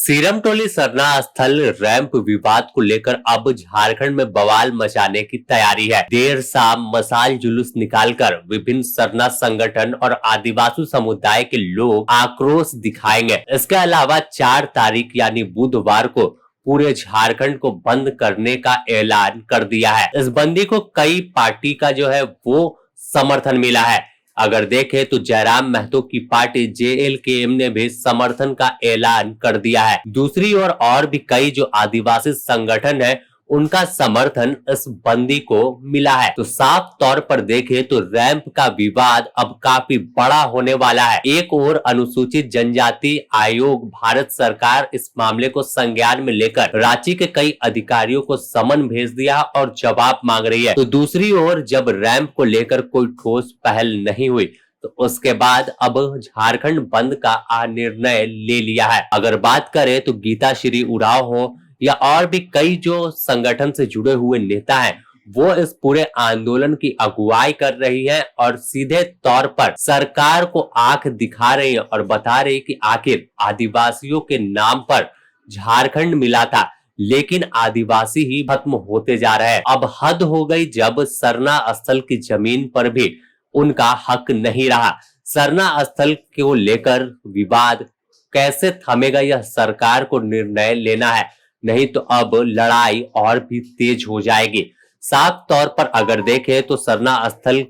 Serum टोली सरना स्थल ramp विवाद को लेकर अब झारखंड में बवाल मचाने की तैयारी है। देर शाम मशाल जुलूस निकालकर विभिन्न सरना संगठन और आदिवासी समुदाय के लोग आक्रोश दिखाएंगे। इसके अलावा 4 तारीख यानी बुधवार को पूरे झारखंड को बंद करने का ऐलान कर दिया है। इस बंदी को कई पार्टी का जो है वो समर्थन मिला है। अगर देखें तो जयराम महतो की पार्टी JLKM ने भी समर्थन का ऐलान कर दिया है। दूसरी ओर और भी कई जो आदिवासी संगठन है उनका समर्थन इस बंदी को मिला है। तो साफ तौर पर देखें तो रैंप का विवाद अब काफी बड़ा होने वाला है। एक ओर अनुसूचित जनजाति आयोग भारत सरकार इस मामले को संज्ञान में लेकर रांची के कई अधिकारियों को समन भेज दिया और जवाब मांग रही है, तो दूसरी ओर जब रैंप को लेकर कोई ठोस पहल नहीं हुई तो उसके बाद अब झारखंड बंद का निर्णय ले लिया है। अगर बात करें तो गीता श्री उरांव हो या और भी कई जो संगठन से जुड़े हुए नेता हैं वो इस पूरे आंदोलन की अगुवाई कर रही है और सीधे तौर पर सरकार को आंख दिखा रही है और बता रही कि आखिर आदिवासियों के नाम पर झारखंड मिला था लेकिन आदिवासी ही खत्म होते जा रहे हैं। अब हद हो गई जब सरना स्थल की जमीन पर भी उनका हक नहीं रहा। सरना स्थल को लेकर विवाद कैसे थमेगा यह सरकार को निर्णय लेना है, नहीं तो अब लड़ाई और भी तेज हो जाएगी। साफ तौर पर अगर देखें तो सरना स्थल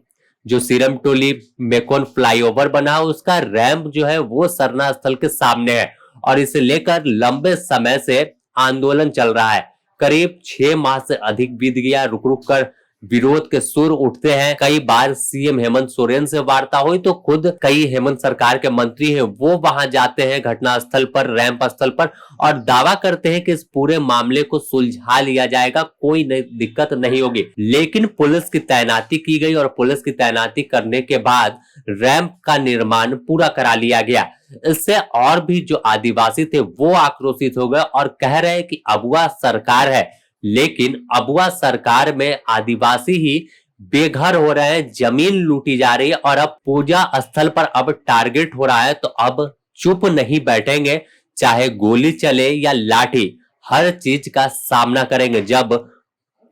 जो सीरम टोली मेकोन फ्लाईओवर बना उसका रैंप जो है वो सरना स्थल के सामने है और इसे लेकर लंबे समय से आंदोलन चल रहा है। करीब 6 माह से अधिक बीत गया। रुक रुक कर विरोध के सुर उठते हैं। कई बार CM हेमंत सोरेन से वार्ता हुई तो खुद कई हेमंत सरकार के मंत्री हैं वो वहां जाते हैं घटना स्थल पर, रैंप स्थल पर, और दावा करते हैं कि इस पूरे मामले को सुलझा लिया जाएगा, कोई दिक्कत नहीं होगी। लेकिन पुलिस की तैनाती की गई और पुलिस की तैनाती करने के बाद रैंप का निर्माण पूरा करा लिया गया। इससे और भी जो आदिवासी थे वो आक्रोशित हो गए और कह रहे हैं कि अबुआ सरकार है, लेकिन अबुआ सरकार में आदिवासी ही बेघर हो रहे हैं, जमीन लूटी जा रही है और अब पूजा स्थल पर अब टारगेट हो रहा है। तो अब चुप नहीं बैठेंगे, चाहे गोली चले या लाठी, हर चीज का सामना करेंगे। जब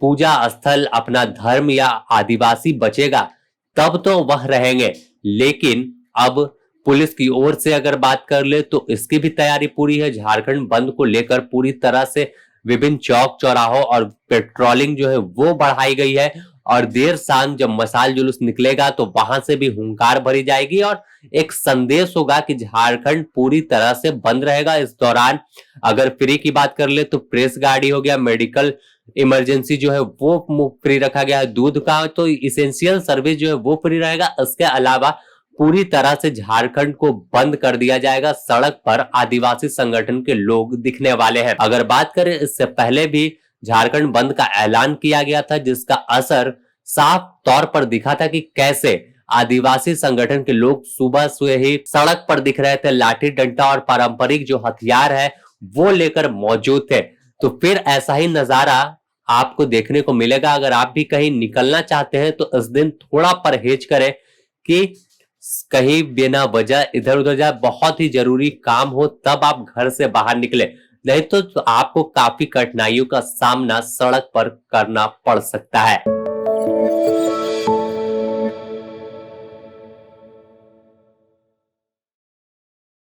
पूजा स्थल अपना धर्म या आदिवासी बचेगा तब तो वह रहेंगे, लेकिन अब पुलिस की ओर से अगर बात कर ले तो इसकी भी तैयारी पूरी है। झारखंड बंद को लेकर पूरी तरह से विभिन्न चौक चौराहों और पेट्रोलिंग जो है वो बढ़ाई गई है और देर शाम जब मशाल जुलूस निकलेगा तो वहां से भी हुंकार भरी जाएगी और एक संदेश होगा कि झारखंड पूरी तरह से बंद रहेगा। इस दौरान अगर फ्री की बात कर ले तो प्रेस गाड़ी हो गया, मेडिकल इमरजेंसी जो है वो फ्री रखा गया है, दूध का तो इसेंशियल सर्विस जो है वो फ्री रहेगा। इसके अलावा पूरी तरह से झारखंड को बंद कर दिया जाएगा। सड़क पर आदिवासी संगठन के लोग दिखने वाले हैं। अगर बात करें इससे पहले भी झारखंड बंद का ऐलान किया गया था जिसका असर साफ तौर पर दिखा था कि कैसे आदिवासी संगठन के लोग सुबह से ही सड़क पर दिख रहे थे, लाठी डंडा और पारंपरिक जो हथियार है वो लेकर मौजूद थे। तो फिर ऐसा ही नजारा आपको देखने को मिलेगा। अगर आप भी कहीं निकलना चाहते हैं तो इस दिन थोड़ा परहेज करें कि कहीं बिना वजह इधर उधर जाए, बहुत ही जरूरी काम हो तब आप घर से बाहर निकले, नहीं तो आपको काफी कठिनाइयों का सामना सड़क पर करना पड़ सकता है।